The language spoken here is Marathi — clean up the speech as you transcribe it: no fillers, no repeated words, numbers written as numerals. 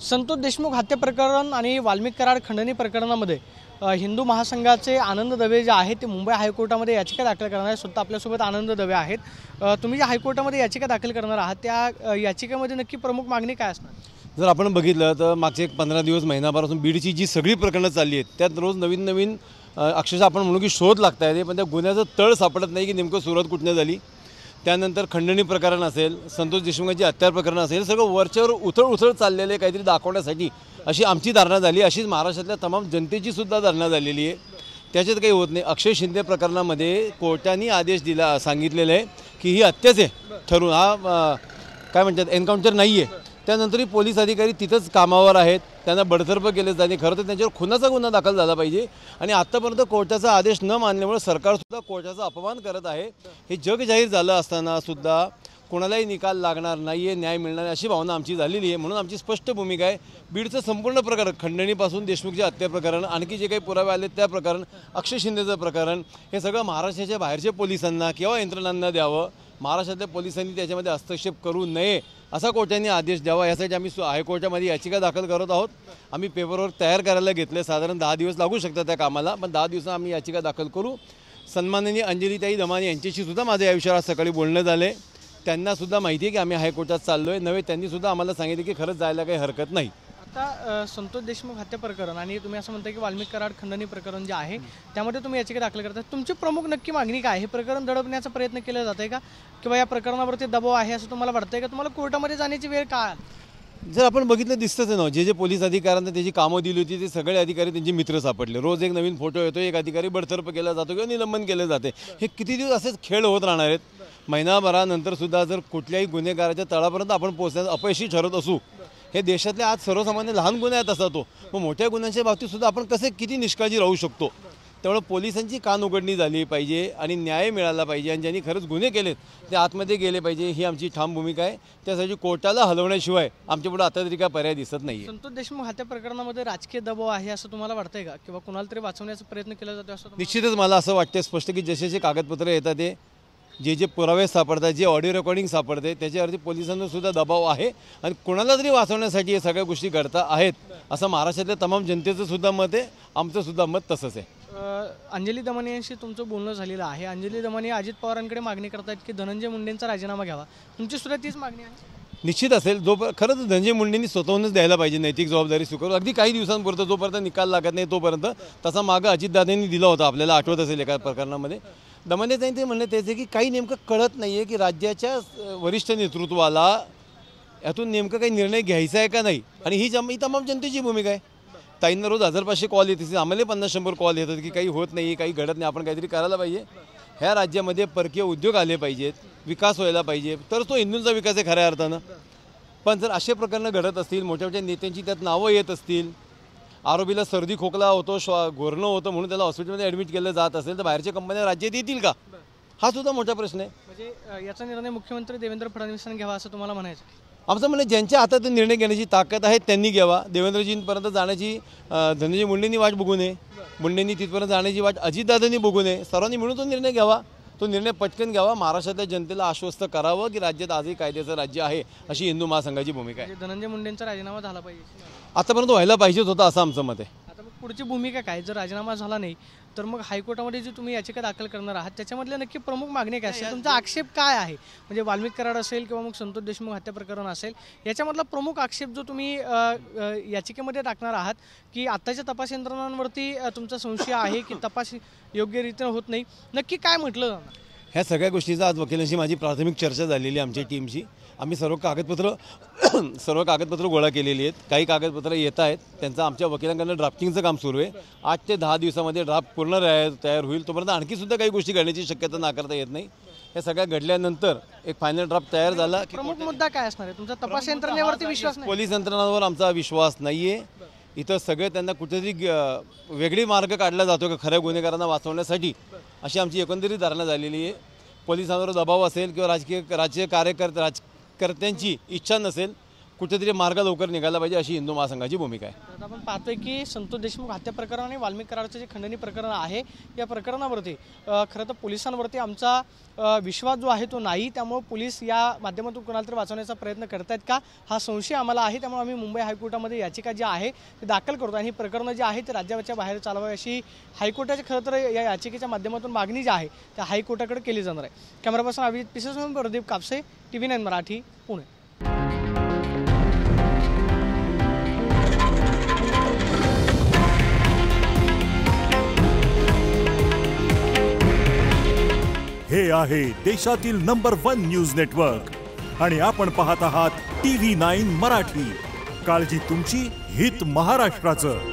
संतोष देशमुख हत्या प्रकरण आणि वाल्मिक कराड खंडणी प्रकरणामध्ये हिंदू महासंघाचे आनंद दवे जे आहेत ते मुंबई हायकोर्टामध्ये याचिका दाखल करणार आहेत। स्वतः आपल्यासोबत आनंद दवे आहेत। तुम्ही जे हायकोर्टामध्ये याचिका दाखल करणार आहात त्या याचिकेमध्ये नक्की प्रमुख मागणी काय असणार? जर आपण बघितलं तर मागचे 15 दिवस महिनाभरापासून बीडची जी सगळी प्रकरणं चालली आहेत त्यात रोज नवीन नवीन अक्षरशः आपण म्हणू की शोध लागत आहे, पण त्या गुन्ह्याचं तळ सापडत नाही की नेमकं सुरुवात कुठनं झाली। त्यानंतर खंडणी प्रकरण असेल, संतोष देशमुखांची हत्या प्रकरण असेल, सगळं वरच्यावर उथळ चाललेले काहीतरी दाखवण्यासाठी अशी आमची धारणा झाली, अशीच महाराष्ट्रातल्या तमाम जनतेची सुद्धा धारणा झालेली आहे। त्याच्यात काही होत नाही। अक्षय शिंदे प्रकरणामध्ये कोर्टाने आदेश दिला सांगितलेलं आहे की ही हत्याच आहे ठरवून, हा काय म्हणतात एन्काउंटर नाही आहे। त्यानंतरही पोलीस अधिकारी तिथंच कामावर आहेत, त्यांना बडतर्फ केले जाते। खरं तर त्यांच्यावर खुनाचा गुन्हा दाखल झाला पाहिजे आणि आत्तापर्यंत कोर्टाचा आदेश न मानल्यामुळे सरकारसुद्धा कोर्टाचा अपमान करत आहे। हे जग जाहीर झालं असताना सुद्धा कोणालाही निकाल लागणार नाही आहे, न्याय मिळणार अशी भावना आमची झालेली आहे। म्हणून आमची स्पष्ट भूमिका आहे, बीडचं संपूर्ण प्रकरण खंडणीपासून देशमुखच्या हत्या प्रकरण, आणखी जे काही पुरावे आले त्या प्रकरण, अक्षय शिंदेचं प्रकरण, हे सगळं महाराष्ट्राच्या बाहेरच्या पोलिसांना किंवा यंत्रणांना द्यावं। महाराष्ट्रातल्या पोलिसांनी त्याच्यामध्ये हस्तक्षेप करू नये असा कोर्टाने आदेश द्यावा, यासाठी आम्ही हायकोर्टामध्ये याचिका दाखल करत आहोत। आम्ही पेपरवर्क तयार करायला घेतले, साधारण 10 दिवस लागू शकतात त्या कामाला, पण 10 दिवसात आम्ही याचिका दाखल करू। सन्माननीय अंजलीताई दमानी यांच्याशी सुद्धा माझं या विषयावर सकाळी बोलणं झाले। त्यांनासुद्धा माहिती आहे की आम्ही हायकोर्टात चाललो आहे, नव्हे त्यांनीसुद्धा आम्हाला सांगितलं की खरंच जायला काही हरकत नाही। आता संतोष देशमुख हत्या प्रकरण आणि तुम्ही असं म्हणता की वाल्मिक कराड खंडणी प्रकरण जे आहे त्यामध्ये तुम्ही याचिका दाखल करता, तुमची प्रमुख नक्की मागणी काय? हे प्रकरण दडपण्याचा प्रयत्न केला जात आहे का, किंवा या प्रकरणावरती दबाव आहे असं तुम्हाला वाटतंय का? तुम्हाला कोर्टामध्ये जाण्याची वेळ काय? जर आपण बघितलं दिसतंच ना, जे पोलीस अधिकाऱ्यांना त्याची कामं दिली होती ते सगळे अधिकारी त्यांचे मित्र सापडले। रोज एक नवीन फोटो येतो, एक अधिकारी बडतर्फ केला जातो किंवा निलंबन केले जाते। हे किती दिवस असेच खेळ होत राहणार आहेत? महिनाभरानंतर सुद्धा जर कुठल्याही गुन्हेगाराच्या तळापर्यंत आपण पोहोचण्यास अपयशी ठरत असू, हे देशातले आज सर्वसामान्य लहान गुन्हे आहेत असा तो, मग मोठ्या गुन्ह्यांच्या बाबतीत सुद्धा आपण कसे किती निष्काळजी राहू शकतो? त्यामुळे पोलिसांची कान उघडणी झाली पाहिजे आणि न्याय मिळाला पाहिजे आणि ज्यांनी खरंच गुन्हे केलेत ते आतमध्ये गेले पाहिजे, ही आमची ठाम भूमिका आहे। त्यासाठी कोर्टाला हलवण्याशिवाय आमच्यापुढे आता तरी काय पर्याय दिसत नाही। संतोष देशमुख हत्या प्रकरणामध्ये राजकीय दबाव आहे असं तुम्हाला वाटतंय का, किंवा कुणाला तरी वाचवण्याचा प्रयत्न केला जातो असं? निश्चितच मला असं वाटतं स्पष्ट की जसे कागदपत्र येतात ते जे पुरावे सापडतात, जे ऑडिओ रेकॉर्डिंग सापडते त्याच्यावरती पोलिसांना सुद्धा दबाव आहे आणि कोणाला तरी वाचवण्यासाठी हे सगळ्या गोष्टी घडता आहेत असं महाराष्ट्रातल्या तमाम जनतेचं सुद्धा मत आहे, आमचं सुद्धा मत तसंच आहे। अंजली दमानी यांशी तुमचं बोलणं झालेलं आहे। अंजली दमानी अजित पवारांकडे मागणी करतात की धनंजय मुंडेंचा राजीनामा घ्यावा, तुमची सुद्धा तीच मागणी आहे? निश्चित असेल, खरं तर धनंजय मुंडेंनी स्वतःहूनच द्यायला पाहिजे नैतिक जबाबदारी स्वीकारून, अगदी काही दिवसांपुरतं जोपर्यंत निकाल लागत नाही तोपर्यंत। तसा मागं अजितदादांनी दिला होता, आपल्याला आठवत असेल एका प्रकरणामध्ये। दमानीताईंनी ते म्हणणं त्याचे की काही नेमकं कळत नाही आहे की राज्याच्या वरिष्ठ नेतृत्वाला यातून नेमकं काही निर्णय घ्यायचा आहे का नाही, आणि ही तमाम जनतेची भूमिका आहे। ताईंना रोज 1000-500 कॉल येते, आम्हाला 50-100 कॉल येतात की काही होत नाही, काही घडत नाही, आपण काहीतरी करायला पाहिजे। ह्या राज्यामध्ये परकीय उद्योग आले पाहिजेत, विकास व्हायला पाहिजे, तर तो हिंदूंचा विकास आहे खऱ्या अर्थानं। पण जर असे प्रकरणं घडत असतील, मोठ्या मोठ्या नेत्यांची त्यात नावं येत असतील, आरोपीला सर्दी खोकला होतो, घोरणं होतं म्हणून त्याला हॉस्पिटलमध्ये ॲडमिट केलं जात असेल, तर बाहेरच्या कंपन्या राज्यात येतील का? हा सुद्धा मोठा प्रश्न आहे। म्हणजे याचा निर्णय मुख्यमंत्री देवेंद्र फडणवीसांनी घ्यावा असं तुम्हाला म्हणायचं? आमचं म्हणणं ज्यांच्या हातात निर्णय घेण्याची ताकद आहे त्यांनी घ्यावा। देवेंद्रजींपर्यंत जाण्याची धनंजय मुंडेंनी वाट बघू नये, मुंडेंनी तिथपर्यंत जाण्याची वाट अजितदादांनी बघू नये, सर्वांनी मिळून तो निर्णय घ्यावा। तो निर्णय पटकन घ्यावा, महाराष्ट्रातल्या जनतेला आश्वस्त करावं की राज्यात आजही कायद्याचं राज्य आहे, अशी हिंदू महासंघाची भूमिका आहे। धनंजय मुंडेंचा राजीनामा झाला पाहिजे आतापर्यंत व्हायला पाहिजेच होता असं आमचं मत आहे। आता मग पुढची भूमिका काय? जर राजीनामा झाला नाही तर मग हायकोर्टामध्ये जी तुम्ही याचिका दाखल करणार आहात त्याच्यामधल्या नक्की प्रमुख मागणी काय असेल? तुमचा आक्षेप काय आहे? म्हणजे वाल्मिक कराड असेल किंवा मग संतोष देशमुख हत्या प्रकरण असेल, याच्यामधला प्रमुख आक्षेप जो तुम्ही याचिकेमध्ये टाकणार आहात की आत्ताच्या तपास यंत्रणांवरती तुमचा संशय आहे की तपास योग्यरीत्या होत नाही, नक्की काय म्हटलं जाणार? ह्या सगळ्या गोष्टीचा आज वकिलांशी माझी प्राथमिक चर्चा झालेली आहे आमच्या टीमची। आम्ही सर्व कागदपत्र गोळा केलेली आहेत, काही कागदपत्र येत आहेत, त्यांचं आमच्या वकिलांकडून ड्राफ्टिंगचं काम सुरू आहे। 8 ते 10 दिवसामध्ये ड्राफ्ट पूर्ण तयार होईल, तोपर्यंत आणखी सुद्धा काही गोष्टी घडण्याची शक्यता नाकारता येत नाही। हे सगळ्या घडल्यानंतर एक फायनल ड्राफ्ट तयार झाला की प्रमुख मुद्दा काय असणार आहे? तुमचा तपास यंत्रणेवरती विश्वास नाही? पोलीस यंत्रणांवर आमचा विश्वास नाही आहे। इथं सगळे त्यांना कुठेतरी वेगळी मार्ग काढला जातो का खऱ्या गुन्हेगारांना वाचवण्यासाठी, अशी आमची एकंदरीत धारणा झालेली आहे। पोलिसांवर दबाव असेल किंवा राजकीय कार्यकर्त्यांची इच्छा नसेल, कुठेतरी मार्ग लवकर निघाला पाहिजे अशी हिंदू महासंघाची भूमिका आहे. आता आपण पाहतोय की संतोष देशमुख हत्या प्रकरण आणि वाल्मिक कराडचं जे खंडणी प्रकरण आहे या प्रकरणावरती खरं तर पोलिसांवरती आमचा विश्वास जो आहे तो नाही. त्यामुळे पोलीस या माध्यमातून कोणाला तरी वाचवण्याचा प्रयत्न करतायत का हा संशय आम्हाला आहे. त्यामुळे आम्ही मुंबई हायकोर्टामध्ये याचिका जी आहे ती दाखल करतो आणि ही प्रकरणं जी आहे ते राज्याच्या बाहेर चालवावी अशी हायकोर्टाची खरं तर या याचिकेच्या माध्यमातून मागणी जी आहे त्या हायकोर्टाकडे केली जाणार आहे. कॅमेरा पर्सन अभिजित पिसेसह प्रदीप कापसे, TV9 मराठी, पुणे. हे आहे देशातील नंबर 1 न्यूज नेटवर्क आणि आपण पाहत आहात TV9 मराठी. काळजी तुमची, हित महाराष्ट्राचं.